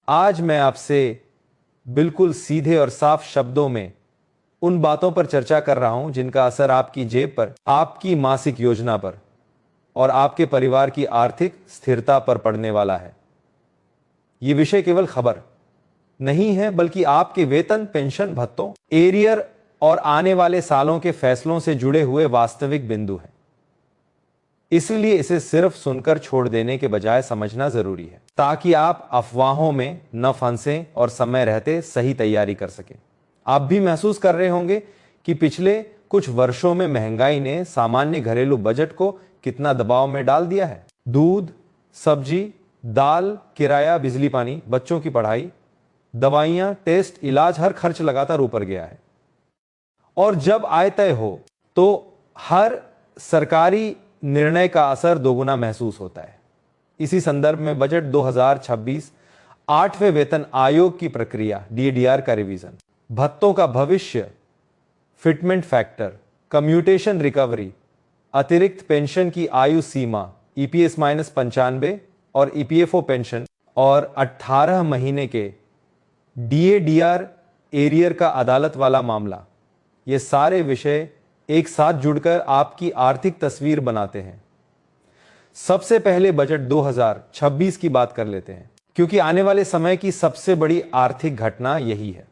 आज मैं आपसे बिल्कुल सीधे और साफ शब्दों में उन बातों पर चर्चा कर रहा हूं जिनका असर आपकी जेब पर, आपकी मासिक योजना पर और आपके परिवार की आर्थिक स्थिरता पर पड़ने वाला है। यह विषय केवल खबर नहीं है, बल्कि आपके वेतन, पेंशन, भत्तों, एरियर और आने वाले सालों के फैसलों से जुड़े हुए वास्तविक बिंदु हैं। इसलिए इसे सिर्फ सुनकर छोड़ देने के बजाय समझना जरूरी है, ताकि आप अफवाहों में न फंसें और समय रहते सही तैयारी कर सकें। आप भी महसूस कर रहे होंगे कि पिछले कुछ वर्षों में महंगाई ने सामान्य घरेलू बजट को कितना दबाव में डाल दिया है। दूध, सब्जी, दाल, किराया, बिजली पानी, बच्चों की पढ़ाई, दवाइयां, टेस्ट, इलाज, हर खर्च लगातार ऊपर गया है। और जब आय तय हो तो हर सरकारी निर्णय का असर दोगुना महसूस होता है। इसी संदर्भ में बजट 2026 8वें वेतन आयोग की प्रक्रिया डीएडीआर का रिवीजन, भत्तों का भविष्य, फिटमेंट फैक्टर, कम्यूटेशन रिकवरी, अतिरिक्त पेंशन की आयु सीमा ईपीएस -95 और ईपीएफओ पेंशन और 18 महीने के डीएडीआर एरियर का अदालत वाला मामला, ये सारे विषय एक साथ जुड़कर आपकी आर्थिक तस्वीर बनाते हैं। सबसे पहले बजट 2026 की बात कर लेते हैं, क्योंकि आने वाले समय की सबसे बड़ी आर्थिक घटना यही है।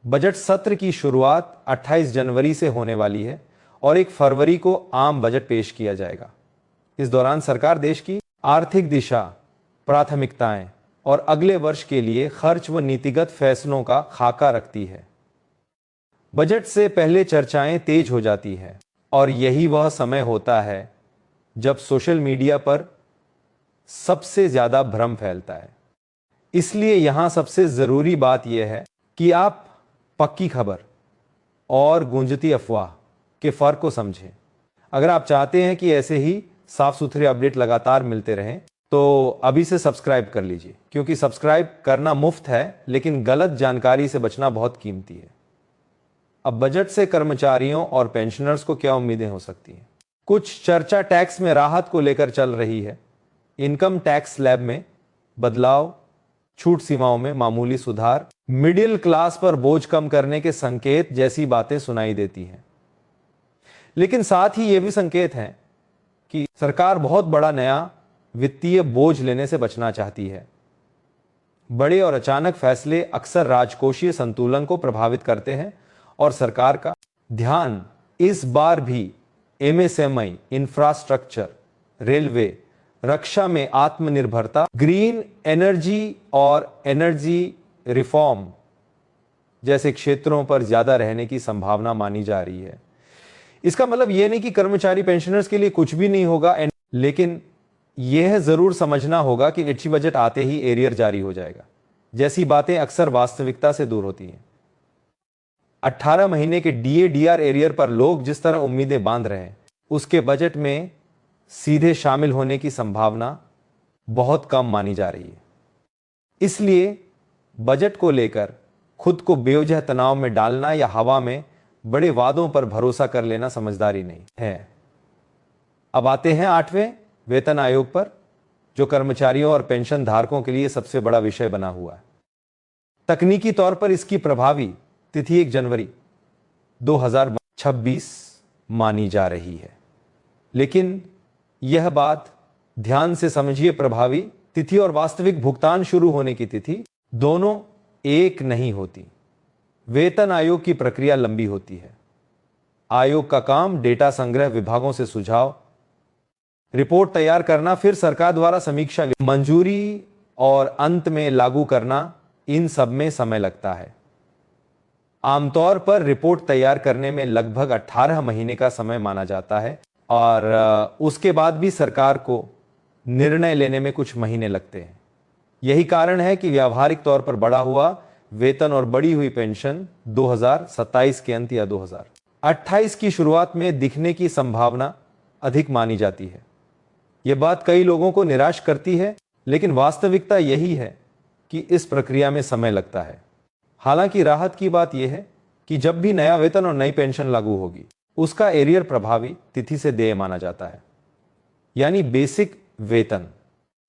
बजट सत्र की शुरुआत 28 जनवरी से होने वाली है और 1 फरवरी को आम बजट पेश किया जाएगा। इस दौरान सरकार देश की आर्थिक दिशा, प्राथमिकताएं और अगले वर्ष के लिए खर्च व नीतिगत फैसलों का खाका रखती है। बजट से पहले चर्चाएं तेज हो जाती है और यही वह समय होता है जब सोशल मीडिया पर सबसे ज्यादा भ्रम फैलता है। इसलिए यहां सबसे जरूरी बात यह है कि आप पक्की खबर और गूंजती अफवाह के फर्क को समझें। अगर आप चाहते हैं कि ऐसे ही साफ सुथरे अपडेट लगातार मिलते रहें तो अभी से सब्सक्राइब कर लीजिए, क्योंकि सब्सक्राइब करना मुफ्त है, लेकिन गलत जानकारी से बचना बहुत कीमती है। अब बजट से कर्मचारियों और पेंशनर्स को क्या उम्मीदें हो सकती हैं? कुछ चर्चा टैक्स में राहत को लेकर चल रही है। इनकम टैक्स स्लैब में बदलाव, छूट सीमाओं में मामूली सुधार, मिडिल क्लास पर बोझ कम करने के संकेत जैसी बातें सुनाई देती हैं। लेकिन साथ ही यह भी संकेत हैं कि सरकार बहुत बड़ा नया वित्तीय बोझ लेने से बचना चाहती है। बड़े और अचानक फैसले अक्सर राजकोषीय संतुलन को प्रभावित करते हैं और सरकार का ध्यान इस बार भी एमएसएमई, इंफ्रास्ट्रक्चर, रेलवे, रक्षा में आत्मनिर्भरता, ग्रीन एनर्जी और एनर्जी रिफॉर्म जैसे क्षेत्रों पर ज्यादा रहने की संभावना मानी जा रही है। इसका मतलब यह नहीं कि कर्मचारी पेंशनर्स के लिए कुछ भी नहीं होगा, लेकिन यह जरूर समझना होगा कि इच्छी बजट आते ही एरियर जारी हो जाएगा जैसी बातें अक्सर वास्तविकता से दूर होती हैं। 18 महीने के डीएडीआर एरियर पर लोग जिस तरह उम्मीदें बांध रहे हैं, उसके बजट में सीधे शामिल होने की संभावना बहुत कम मानी जा रही है। इसलिए बजट को लेकर खुद को बेवजह तनाव में डालना या हवा में बड़े वादों पर भरोसा कर लेना समझदारी नहीं है। अब आते हैं 8वें वेतन आयोग पर, जो कर्मचारियों और पेंशन धारकों के लिए सबसे बड़ा विषय बना हुआ है। तकनीकी तौर पर इसकी प्रभावी तिथि 1 जनवरी 2026 मानी जा रही है, लेकिन यह बात ध्यान से समझिए, प्रभावी तिथि और वास्तविक भुगतान शुरू होने की तिथि दोनों एक नहीं होती। वेतन आयोग की प्रक्रिया लंबी होती है। आयोग का काम डेटा संग्रह, विभागों से सुझाव, रिपोर्ट तैयार करना, फिर सरकार द्वारा समीक्षा, मंजूरी और अंत में लागू करना, इन सब में समय लगता है। आमतौर पर रिपोर्ट तैयार करने में लगभग 18 महीने का समय माना जाता है और उसके बाद भी सरकार को निर्णय लेने में कुछ महीने लगते हैं। यही कारण है कि व्यावहारिक तौर पर बढ़ा हुआ वेतन और बढ़ी हुई पेंशन 2027 के अंत या 2028 की शुरुआत में दिखने की संभावना अधिक मानी जाती है। यह बात कई लोगों को निराश करती है, लेकिन वास्तविकता यही है कि इस प्रक्रिया में समय लगता है। हालांकि राहत की बात यह है कि जब भी नया वेतन और नई पेंशन लागू होगी, उसका एरियर प्रभावी तिथि से देय माना जाता है। यानी बेसिक वेतन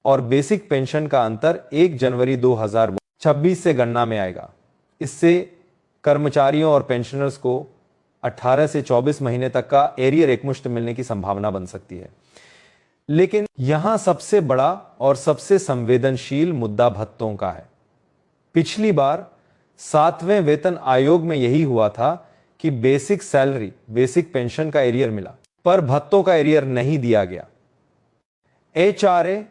और बेसिक पेंशन का अंतर 1 जनवरी 2026 26 से गणना में आएगा। इससे कर्मचारियों और पेंशनर्स को 18 से 24 महीने तक का एरियर एकमुश्त मिलने की संभावना बन सकती है। लेकिन यहां सबसे बड़ा और सबसे संवेदनशील मुद्दा भत्तों का है। पिछली बार 7वें वेतन आयोग में यही हुआ था कि बेसिक सैलरी, बेसिक पेंशन का एरियर मिला, पर भत्तों का एरियर नहीं दिया गया। HRA,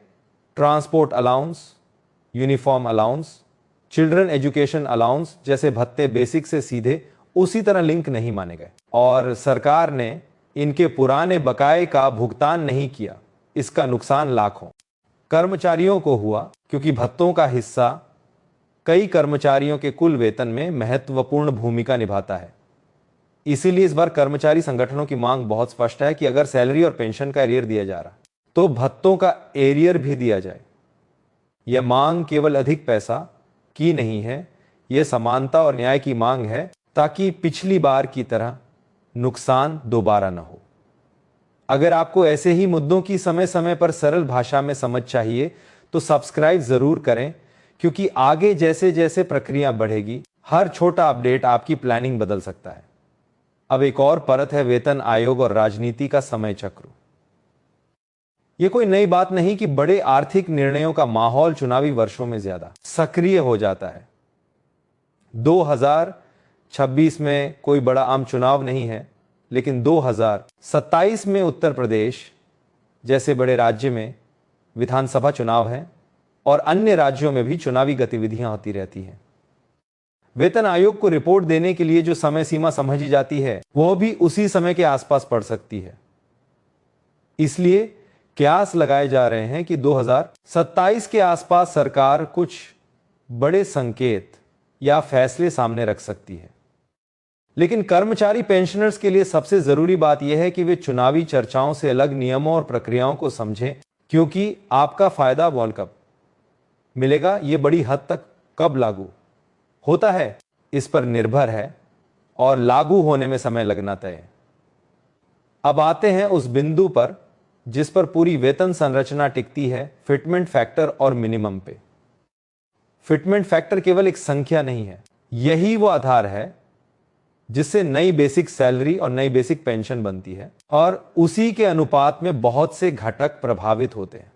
transport allowance, uniform allowance, children education allowance जैसे भत्ते बेसिक से सीधे उसी तरह लिंक नहीं माने गए और सरकार ने इनके पुराने बकाये का भुगतान नहीं किया। इसका नुकसान लाखों कर्मचारियों को हुआ, क्योंकि भत्तों का हिस्सा कई कर्मचारियों के कुल वेतन में महत्वपूर्ण भूमिका निभाता है। इसीलिए इस बार कर्मचारी संगठनों की मांग बहुत स्पष्ट है कि अगर सैलरी और पेंशन का एरियर दिया जा रहा तो भत्तों का एरियर भी दिया जाए। यह मांग केवल अधिक पैसा की नहीं है, यह समानता और न्याय की मांग है, ताकि पिछली बार की तरह नुकसान दोबारा न हो। अगर आपको ऐसे ही मुद्दों की समय समय पर सरल भाषा में समझ चाहिए तो सब्सक्राइब जरूर करें, क्योंकि आगे जैसे जैसे प्रक्रिया बढ़ेगी हर छोटा अपडेट आपकी प्लानिंग बदल सकता है। अब एक और परत है वेतन आयोग और राजनीति का समय चक्र। यह कोई नई बात नहीं कि बड़े आर्थिक निर्णयों का माहौल चुनावी वर्षों में ज्यादा सक्रिय हो जाता है। 2026 में कोई बड़ा आम चुनाव नहीं है, लेकिन 2027 में उत्तर प्रदेश जैसे बड़े राज्य में विधानसभा चुनाव है और अन्य राज्यों में भी चुनावी गतिविधियां होती रहती हैं। वेतन आयोग को रिपोर्ट देने के लिए जो समय सीमा समझी जाती है वह भी उसी समय के आसपास पड़ सकती है। इसलिए कयास लगाए जा रहे हैं कि 2027 के आसपास सरकार कुछ बड़े संकेत या फैसले सामने रख सकती है। लेकिन कर्मचारी पेंशनर्स के लिए सबसे जरूरी बात यह है कि वे चुनावी चर्चाओं से अलग नियमों और प्रक्रियाओं को समझें, क्योंकि आपका फायदा बॉल कब मिलेगा, यह बड़ी हद तक कब लागू होता है इस पर निर्भर है और लागू होने में समय लगना तय है। अब आते हैं उस बिंदु पर जिस पर पूरी वेतन संरचना टिकती है, फिटमेंट फैक्टर और मिनिमम पे। फिटमेंट फैक्टर केवल एक संख्या नहीं है, यही वो आधार है जिससे नई बेसिक सैलरी और नई बेसिक पेंशन बनती है और उसी के अनुपात में बहुत से घटक प्रभावित होते हैं।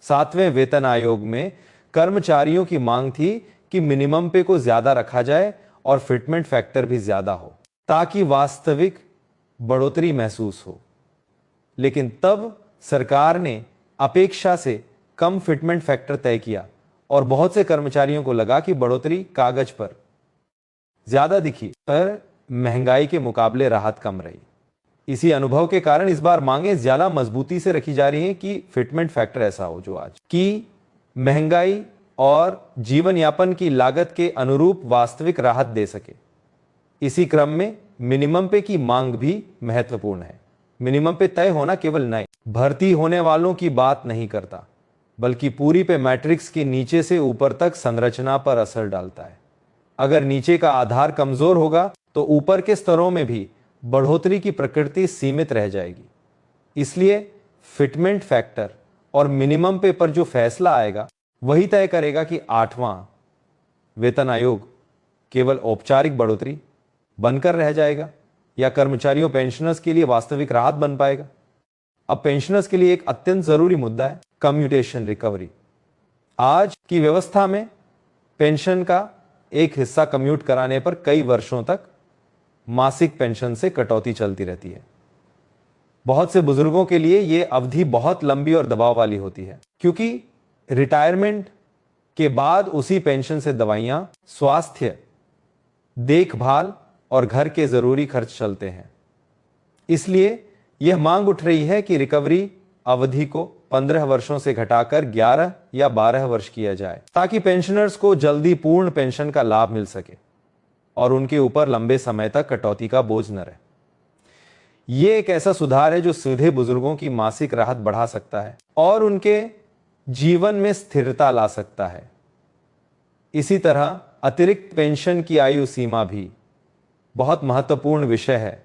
7वें वेतन आयोग में कर्मचारियों की मांग थी कि मिनिमम पे को ज्यादा रखा जाए और फिटमेंट फैक्टर भी ज्यादा हो, ताकि वास्तविक बढ़ोतरी महसूस हो। लेकिन तब सरकार ने अपेक्षा से कम फिटमेंट फैक्टर तय किया और बहुत से कर्मचारियों को लगा कि बढ़ोतरी कागज पर ज्यादा दिखी, पर महंगाई के मुकाबले राहत कम रही। इसी अनुभव के कारण इस बार मांगे ज्यादा मजबूती से रखी जा रही हैं कि फिटमेंट फैक्टर ऐसा हो जो आज की महंगाई और जीवन यापन की लागत के अनुरूप वास्तविक राहत दे सके। इसी क्रम में मिनिमम पे की मांग भी महत्वपूर्ण है। मिनिमम पे तय होना केवल नए भर्ती होने वालों की बात नहीं करता, बल्कि पूरी पे मैट्रिक्स के नीचे से ऊपर तक संरचना पर असर डालता है। अगर नीचे का आधार कमजोर होगा तो ऊपर के स्तरों में भी बढ़ोतरी की प्रकृति सीमित रह जाएगी। इसलिए फिटमेंट फैक्टर और मिनिमम पे पर जो फैसला आएगा वही तय करेगा कि 8वां वेतन आयोग केवल औपचारिक बढ़ोतरी बनकर रह जाएगा या कर्मचारियों पेंशनर्स के लिए वास्तविक राहत बन पाएगा। अब पेंशनर्स के लिए एक अत्यंत जरूरी मुद्दा है कम्यूटेशन रिकवरी। आज की व्यवस्था में पेंशन का एक हिस्सा कम्यूट कराने पर कई वर्षों तक मासिक पेंशन से कटौती चलती रहती है। बहुत से बुजुर्गों के लिए यह अवधि बहुत लंबी और दबाव वाली होती है, क्योंकि रिटायरमेंट के बाद उसी पेंशन से दवाइयां, स्वास्थ्य देखभाल और घर के जरूरी खर्च चलते हैं। इसलिए यह मांग उठ रही है कि रिकवरी अवधि को 15 वर्षों से घटाकर 11 या 12 वर्ष किया जाए, ताकि पेंशनर्स को जल्दी पूर्ण पेंशन का लाभ मिल सके और उनके ऊपर लंबे समय तक कटौती का बोझ न रहे। यह एक ऐसा सुधार है जो सीधे बुजुर्गों की मासिक राहत बढ़ा सकता है और उनके जीवन में स्थिरता ला सकता है। इसी तरह अतिरिक्त पेंशन की आयु सीमा भी बहुत महत्वपूर्ण विषय है।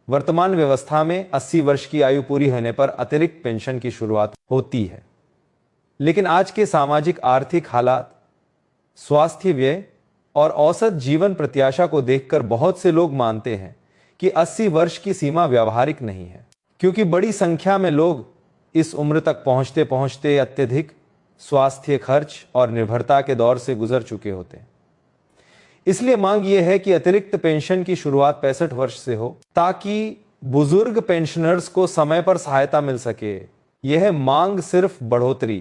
वर्तमान व्यवस्था में 80 वर्ष की आयु पूरी होने पर अतिरिक्त पेंशन की शुरुआत होती है, लेकिन आज के सामाजिक आर्थिक हालात स्वास्थ्य व्यय और औसत जीवन प्रत्याशा को देखकर बहुत से लोग मानते हैं कि 80 वर्ष की सीमा व्यावहारिक नहीं है, क्योंकि बड़ी संख्या में लोग इस उम्र तक पहुंचते पहुंचते अत्यधिक स्वास्थ्य खर्च और निर्भरता के दौर से गुजर चुके होते हैं। इसलिए मांग यह है कि अतिरिक्त पेंशन की शुरुआत 65 वर्ष से हो, ताकि बुजुर्ग पेंशनर्स को समय पर सहायता मिल सके। यह मांग सिर्फ बढ़ोतरी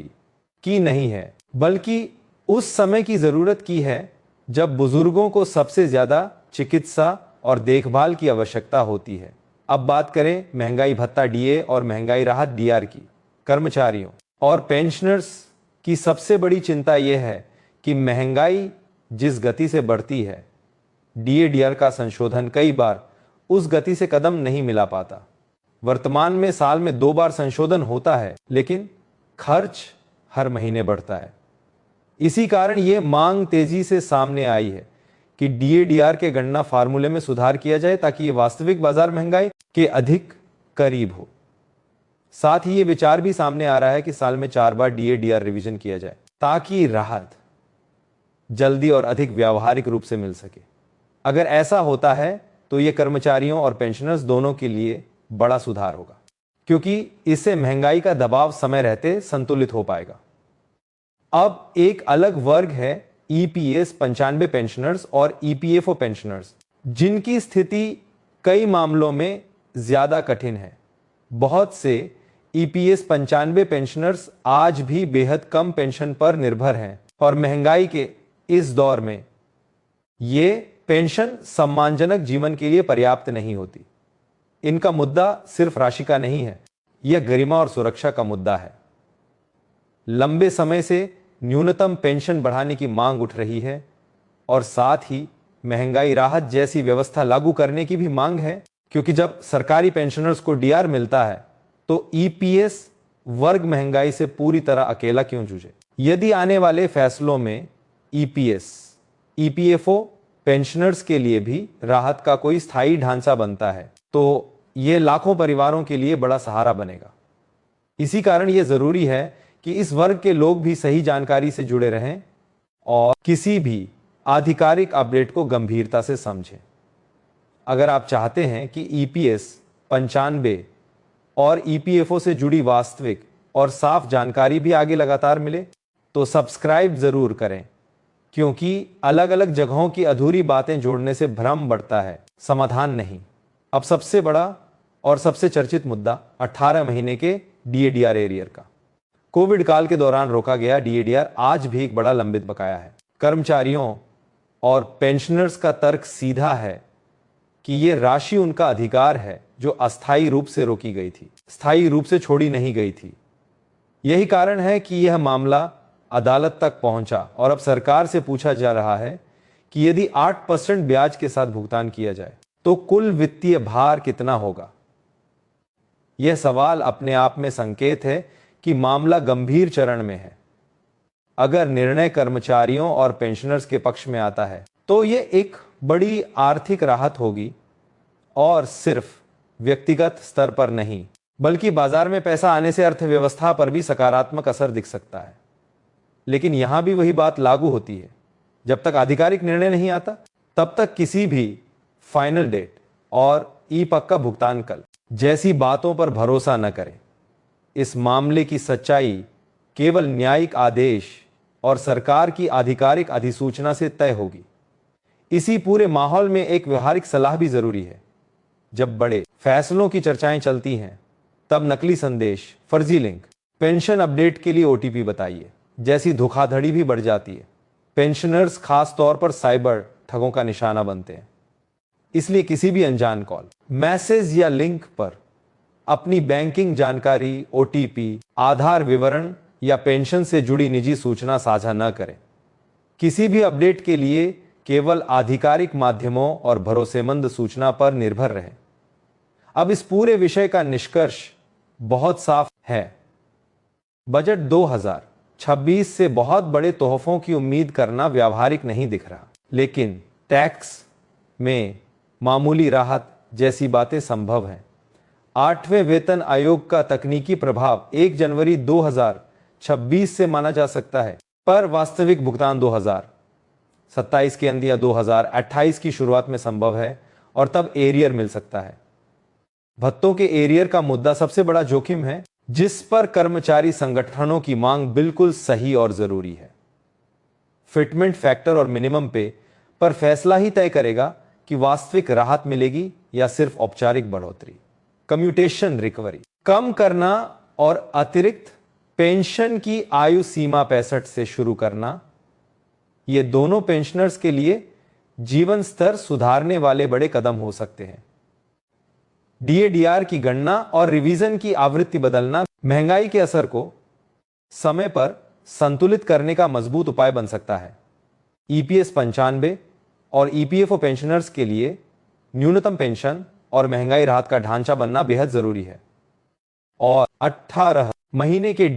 की नहीं है, बल्कि उस समय की जरूरत की है जब बुजुर्गों को सबसे ज्यादा चिकित्सा और देखभाल की आवश्यकता होती है। अब बात करें महंगाई भत्ता डीए और महंगाई राहत डीआर की। कर्मचारियों और पेंशनर्स की सबसे बड़ी चिंता यह है कि महंगाई जिस गति से बढ़ती है, डीए डीआर का संशोधन कई बार उस गति से कदम नहीं मिला पाता। वर्तमान में साल में 2 बार संशोधन होता है, लेकिन खर्च हर महीने बढ़ता है। इसी कारण यह मांग तेजी से सामने आई है कि डीए डीआर के गणना फार्मूले में सुधार किया जाए, ताकि ये वास्तविक बाजार महंगाई के अधिक करीब हो। साथ ही ये विचार भी सामने आ रहा है कि साल में 4 बार डीए डीआर रिवीजन किया जाए, ताकि राहत जल्दी और अधिक व्यावहारिक रूप से मिल सके। अगर ऐसा होता है तो ये कर्मचारियों और पेंशनर्स दोनों के लिए बड़ा सुधार होगा, क्योंकि इससे महंगाई का दबाव समय रहते संतुलित हो पाएगा। अब एक अलग वर्ग है ईपीएस 95 पेंशनर्स और ईपीएफओ पेंशनर्स, जिनकी स्थिति कई मामलों में ज्यादा कठिन है। बहुत से ईपीएस 95 पेंशनर्स आज भी बेहद कम पेंशन पर निर्भर हैं और महंगाई के इस दौर में ये पेंशन सम्मानजनक जीवन के लिए पर्याप्त नहीं होती। इनका मुद्दा सिर्फ राशि का नहीं है, यह गरिमा और सुरक्षा का मुद्दा है। लंबे समय से न्यूनतम पेंशन बढ़ाने की मांग उठ रही है और साथ ही महंगाई राहत जैसी व्यवस्था लागू करने की भी मांग है, क्योंकि जब सरकारी पेंशनर्स को डीआर मिलता है तो ईपीएस वर्ग महंगाई से पूरी तरह अकेला क्यों जूझे। यदि आने वाले फैसलों में ईपीएस ईपीएफओ पेंशनर्स के लिए भी राहत का कोई स्थायी ढांचा बनता है तो यह लाखों परिवारों के लिए बड़ा सहारा बनेगा। इसी कारण यह जरूरी है कि इस वर्ग के लोग भी सही जानकारी से जुड़े रहें और किसी भी आधिकारिक अपडेट को गंभीरता से समझें। अगर आप चाहते हैं कि ईपीएस 95 और ईपीएफओ से जुड़ी वास्तविक और साफ जानकारी भी आगे लगातार मिले, तो सब्सक्राइब जरूर करें, क्योंकि अलग अलग जगहों की अधूरी बातें जोड़ने से भ्रम बढ़ता है, समाधान नहीं। अब सबसे बड़ा और सबसे चर्चित मुद्दा 18 महीने के डीएडीआर एरियर का। कोविड काल के दौरान रोका गया डीएडीआर आज भी एक बड़ा लंबित बकाया है। कर्मचारियों और पेंशनर्स का तर्क सीधा है कि यह राशि उनका अधिकार है जो अस्थायी रूप से रोकी गई थी, स्थायी रूप से छोड़ी नहीं गई थी। यही कारण है कि यह मामला अदालत तक पहुंचा और अब सरकार से पूछा जा रहा है कि यदि 8% ब्याज के साथ भुगतान किया जाए तो कुल वित्तीय भार कितना होगा। यह सवाल अपने आप में संकेत है कि मामला गंभीर चरण में है। अगर निर्णय कर्मचारियों और पेंशनर्स के पक्ष में आता है तो यह एक बड़ी आर्थिक राहत होगी, और सिर्फ व्यक्तिगत स्तर पर नहीं बल्कि बाजार में पैसा आने से अर्थव्यवस्था पर भी सकारात्मक असर दिख सकता है। लेकिन यहां भी वही बात लागू होती है, जब तक आधिकारिक निर्णय नहीं आता तब तक किसी भी फाइनल डेट और ई पक्का भुगतान कल जैसी बातों पर भरोसा न करें। इस मामले की सच्चाई केवल न्यायिक आदेश और सरकार की आधिकारिक अधिसूचना से तय होगी। इसी पूरे माहौल में एक व्यवहारिक सलाह भी जरूरी है। जब बड़े फैसलों की चर्चाएं चलती हैं तब नकली संदेश, फर्जी लिंक, पेंशन अपडेट के लिए ओटीपी बताइए जैसी धोखाधड़ी भी बढ़ जाती है। पेंशनर्स खास तौर पर साइबर ठगों का निशाना बनते हैं। इसलिए किसी भी अनजान कॉल, मैसेज या लिंक पर अपनी बैंकिंग जानकारी, ओटीपी, आधार विवरण या पेंशन से जुड़ी निजी सूचना साझा न करें। किसी भी अपडेट के लिए केवल आधिकारिक माध्यमों और भरोसेमंद सूचना पर निर्भर रहें। अब इस पूरे विषय का निष्कर्ष बहुत साफ है। बजट 2026 से बहुत बड़े तोहफों की उम्मीद करना व्यावहारिक नहीं दिख रहा, लेकिन टैक्स में मामूली राहत जैसी बातें संभव हैं। 8वें वेतन आयोग का तकनीकी प्रभाव 1 जनवरी 2026 से माना जा सकता है, पर वास्तविक भुगतान 27 के अंत या 2028 की शुरुआत में संभव है और तब एरियर मिल सकता है। भत्तों के एरियर का मुद्दा सबसे बड़ा जोखिम है जिस पर कर्मचारी संगठनों की मांग बिल्कुल सही और जरूरी है। फिटमेंट फैक्टर और मिनिमम पे पर फैसला ही तय करेगा कि वास्तविक राहत मिलेगी या सिर्फ औपचारिक बढ़ोतरी। कम्यूटेशन रिकवरी कम करना और अतिरिक्त पेंशन की आयु सीमा 65 से शुरू करना, ये दोनों पेंशनर्स के लिए जीवन स्तर सुधारने वाले बड़े कदम हो सकते हैं। डीएडीआर की गणना और रिवीजन की आवृत्ति बदलना महंगाई के असर को समय पर संतुलित करने का मजबूत उपाय बन सकता है। ईपीएस 95 और ईपीएफओ पेंशनर्स के लिए न्यूनतम पेंशन और महंगाई राहत का ढांचा बनना बेहद जरूरी है। और 18 महीने के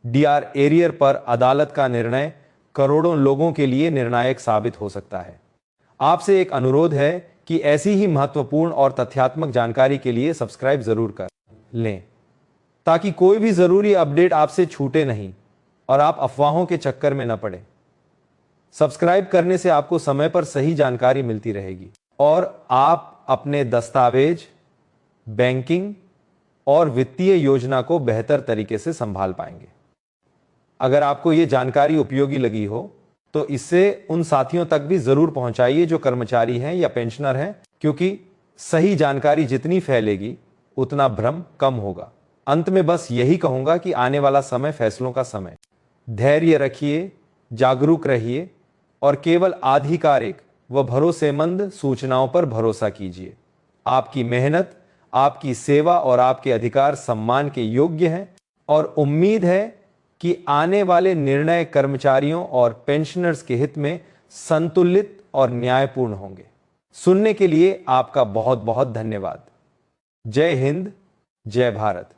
डीआर एरियर पर अदालत का निर्णय करोड़ों लोगों के लिए निर्णायक साबित हो सकता है। आपसे एक अनुरोध है कि ऐसी ही महत्वपूर्ण और तथ्यात्मक जानकारी के लिए सब्सक्राइब जरूर कर लें ताकि कोई भी जरूरी अपडेट आपसे छूटे नहीं और आप अफवाहों के चक्कर में न पड़े। सब्सक्राइब करने से आपको समय पर सही जानकारी मिलती रहेगी और आप अपने दस्तावेज, बैंकिंग और वित्तीय योजना को बेहतर तरीके से संभाल पाएंगे। अगर आपको यह जानकारी उपयोगी लगी हो तो इससे उन साथियों तक भी जरूर पहुंचाइए जो कर्मचारी हैं या पेंशनर हैं, क्योंकि सही जानकारी जितनी फैलेगी उतना भ्रम कम होगा। अंत में बस यही कहूंगा कि आने वाला समय फैसलों का समय। धैर्य रखिए, जागरूक रहिए और केवल आधिकारिक व भरोसेमंद सूचनाओं पर भरोसा कीजिए। आपकी मेहनत, आपकी सेवा और आपके अधिकार सम्मान के योग्य हैं और उम्मीद है कि आने वाले निर्णय कर्मचारियों और पेंशनर्स के हित में संतुलित और न्यायपूर्ण होंगे। सुनने के लिए आपका बहुत बहुत धन्यवाद। जय हिंद, जय भारत।